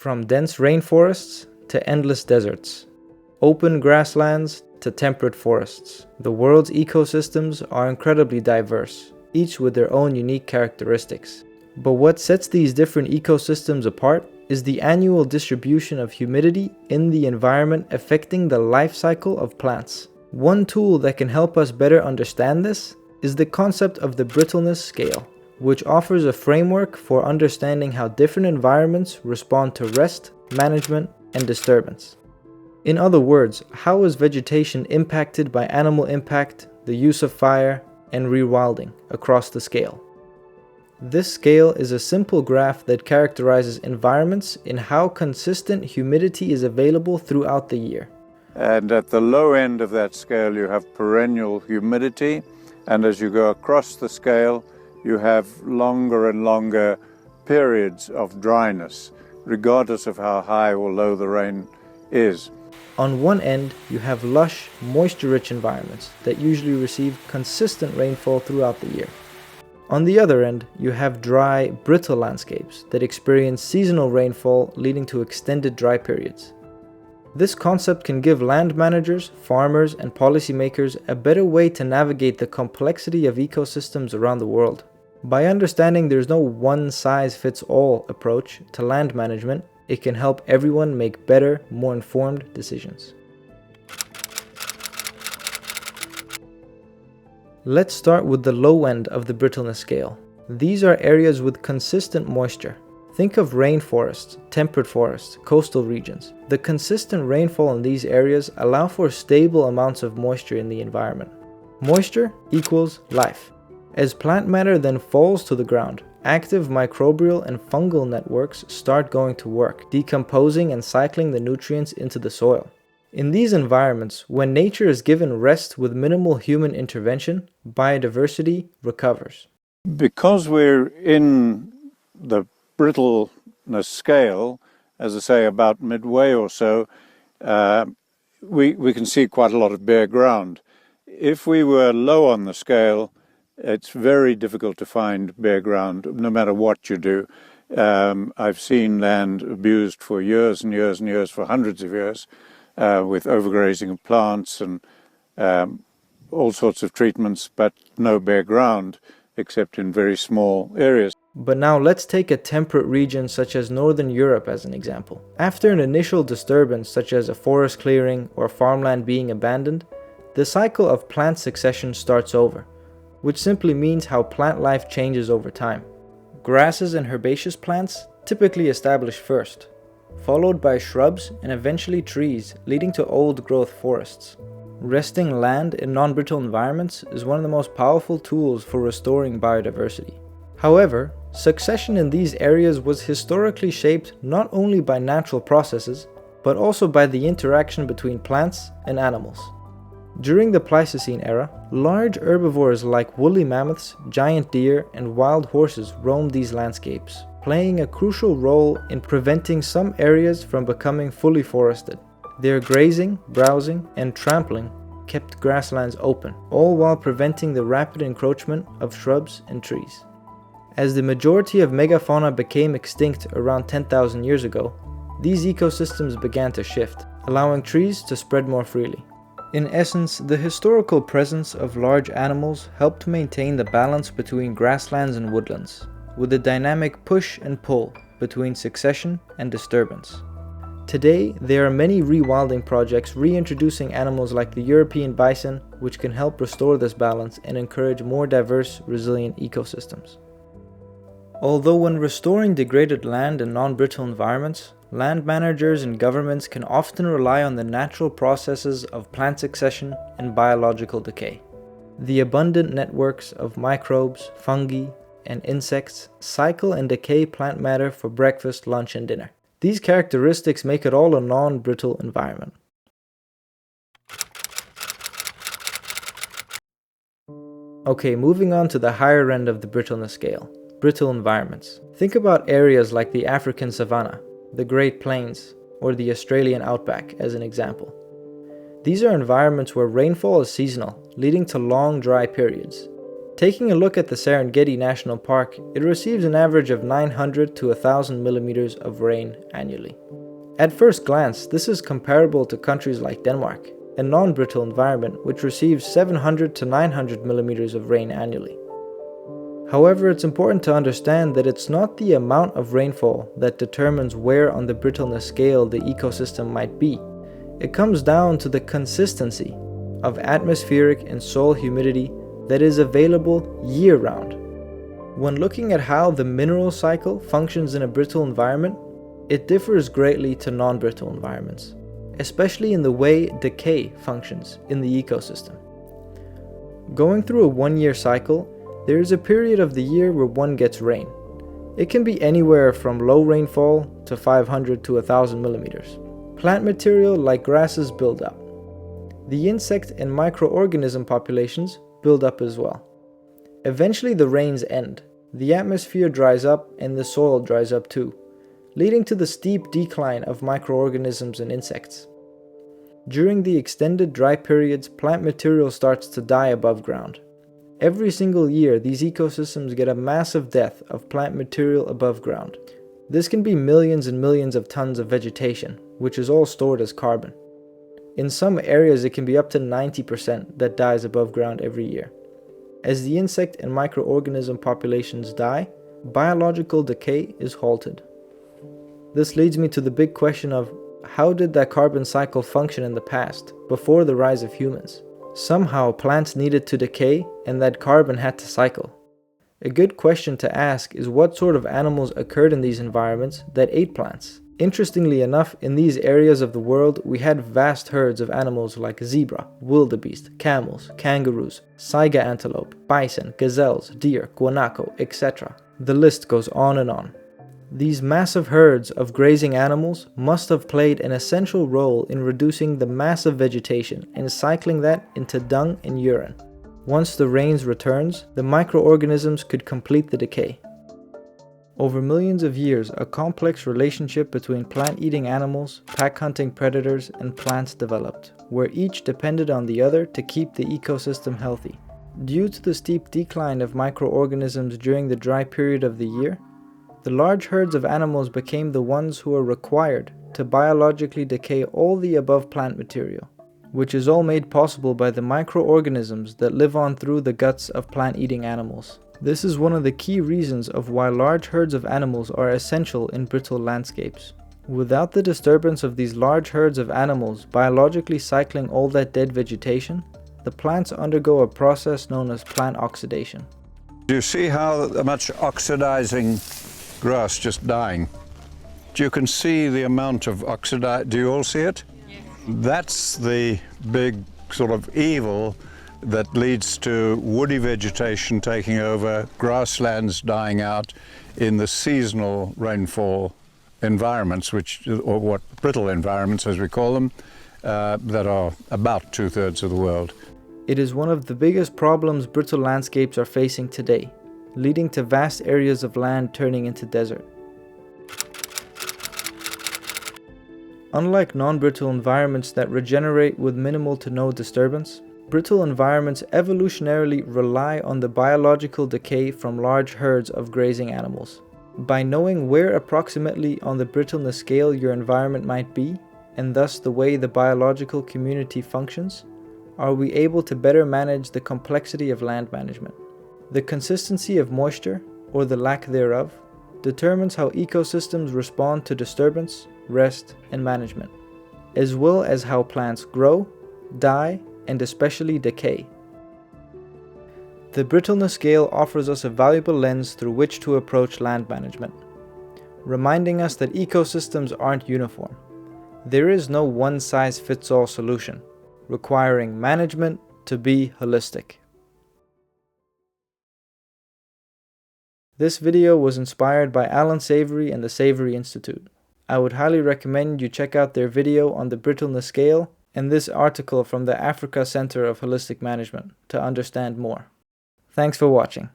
From dense rainforests to endless deserts, open grasslands to temperate forests, the world's ecosystems are incredibly diverse, each with their own unique characteristics. But what sets these different ecosystems apart is the annual distribution of humidity in the environment affecting the life cycle of plants. One tool that can help us better understand this is the concept of the Brittleness scale, which offers a framework for understanding how different environments respond to rest, management, and disturbance. In other words, how is vegetation impacted by animal impact, the use of fire, and rewilding across the scale? This scale is a simple graph that characterizes environments in how consistent humidity is available throughout the year. And at the low end of that scale, you have perennial humidity. And as you go across the scale, you have longer and longer periods of dryness, regardless of how high or low the rain is. On one end, you have lush, moisture-rich environments that usually receive consistent rainfall throughout the year. On the other end, you have dry, brittle landscapes that experience seasonal rainfall leading to extended dry periods. This concept can give land managers, farmers, and policymakers a better way to navigate the complexity of ecosystems around the world. By understanding there's no one-size-fits-all approach to land management, it can help everyone make better, more informed decisions. Let's start with the low end of the brittleness scale. These are areas with consistent moisture. Think of rainforests, temperate forests, coastal regions. The consistent rainfall in these areas allow for stable amounts of moisture in the environment. Moisture equals life. As plant matter then falls to the ground, active microbial and fungal networks start going to work, decomposing and cycling the nutrients into the soil. In these environments, when nature is given rest with minimal human intervention, biodiversity recovers. Because we're in the brittleness scale, as I say, about midway or so, we can see quite a lot of bare ground. If we were low on the scale, it's very difficult to find bare ground, no matter what you do. I've seen land abused for years and years and years, for hundreds of years, with overgrazing of plants and all sorts of treatments, but no bare ground, except in very small areas. But now let's take a temperate region such as Northern Europe as an example. After an initial disturbance such as a forest clearing or farmland being abandoned, the cycle of plant succession starts over, which simply means how plant life changes over time. Grasses and herbaceous plants typically establish first, followed by shrubs and eventually trees, leading to old-growth forests. Resting land in non-brittle environments is one of the most powerful tools for restoring biodiversity. However, succession in these areas was historically shaped not only by natural processes, but also by the interaction between plants and animals. During the Pleistocene era, large herbivores like woolly mammoths, giant deer, and wild horses roamed these landscapes, playing a crucial role in preventing some areas from becoming fully forested. Their grazing, browsing, and trampling kept grasslands open, all while preventing the rapid encroachment of shrubs and trees. As the majority of megafauna became extinct around 10,000 years ago, these ecosystems began to shift, allowing trees to spread more freely. In essence, the historical presence of large animals helped maintain the balance between grasslands and woodlands, with a dynamic push and pull between succession and disturbance. Today, there are many rewilding projects reintroducing animals like the European bison, which can help restore this balance and encourage more diverse, resilient ecosystems. Although when restoring degraded land in non-brittle environments, land managers and governments can often rely on the natural processes of plant succession and biological decay. The abundant networks of microbes, fungi, and insects cycle and decay plant matter for breakfast, lunch, and dinner. These characteristics make it all a non-brittle environment. Okay, moving on to the higher end of the brittleness scale, brittle environments. Think about areas like the African savanna, the Great Plains, or the Australian outback as an example. These are environments where rainfall is seasonal, leading to long dry periods. Taking a look at the Serengeti National Park, it receives an average of 900 to 1,000 millimeters of rain annually. At first glance, this is comparable to countries like Denmark, a non-brittle environment which receives 700 to 900 millimeters of rain annually. However, it's important to understand that it's not the amount of rainfall that determines where on the brittleness scale the ecosystem might be. It comes down to the consistency of atmospheric and soil humidity that is available year-round. When looking at how the mineral cycle functions in a brittle environment, it differs greatly to non-brittle environments, especially in the way decay functions in the ecosystem. Going through a one-year cycle, there is a period of the year where one gets rain. It can be anywhere from low rainfall to 500 to 1,000 millimeters. Plant material like grasses build up. The insect and microorganism populations build up as well. Eventually the rains end, the atmosphere dries up and the soil dries up too, leading to the steep decline of microorganisms and insects. During the extended dry periods, plant material starts to die above ground. Every single year, these ecosystems get a massive death of plant material above ground. This can be millions and millions of tons of vegetation, which is all stored as carbon. In some areas, it can be up to 90% that dies above ground every year. As the insect and microorganism populations die, biological decay is halted. This leads me to the big question of how did that carbon cycle function in the past, before the rise of humans? Somehow plants needed to decay and that carbon had to cycle. A good question to ask is what sort of animals occurred in these environments that ate plants? Interestingly enough, in these areas of the world, we had vast herds of animals like zebra, wildebeest, camels, kangaroos, saiga antelope, bison, gazelles, deer, guanaco, etc. The list goes on and on. These massive herds of grazing animals must have played an essential role in reducing the massive vegetation and cycling that into dung and urine. Once the rains returns, the microorganisms could complete the decay. Over millions of years, a complex relationship between plant-eating animals, pack-hunting predators, and plants developed, where each depended on the other to keep the ecosystem healthy. Due to the steep decline of microorganisms during the dry period of the year, the large herds of animals became the ones who were required to biologically decay all the above plant material, which is all made possible by the microorganisms that live on through the guts of plant-eating animals. This is one of the key reasons of why large herds of animals are essential in brittle landscapes. Without the disturbance of these large herds of animals biologically cycling all that dead vegetation, the plants undergo a process known as plant oxidation. Do you see how much oxidizing grass just dying? You can see the amount of oxidized. Do you all see it? Yes. That's the big sort of evil that leads to woody vegetation taking over, grasslands dying out in the seasonal rainfall environments, or what brittle environments as we call them, that are about 2/3 of the world. It is one of the biggest problems brittle landscapes are facing today, leading to vast areas of land turning into desert. Unlike non-brittle environments that regenerate with minimal to no disturbance, brittle environments evolutionarily rely on the biological decay from large herds of grazing animals. By knowing where approximately on the brittleness scale your environment might be, and thus the way the biological community functions, are we able to better manage the complexity of land management. The consistency of moisture, or the lack thereof, determines how ecosystems respond to disturbance, rest, and management, as well as how plants grow, die, and especially decay. The brittleness scale offers us a valuable lens through which to approach land management, reminding us that ecosystems aren't uniform. There is no one-size-fits-all solution, requiring management to be holistic. This video was inspired by Alan Savory and the Savory Institute. I would highly recommend you check out their video on the brittleness scale and this article from the Africa Center of Holistic Management to understand more. Thanks for watching.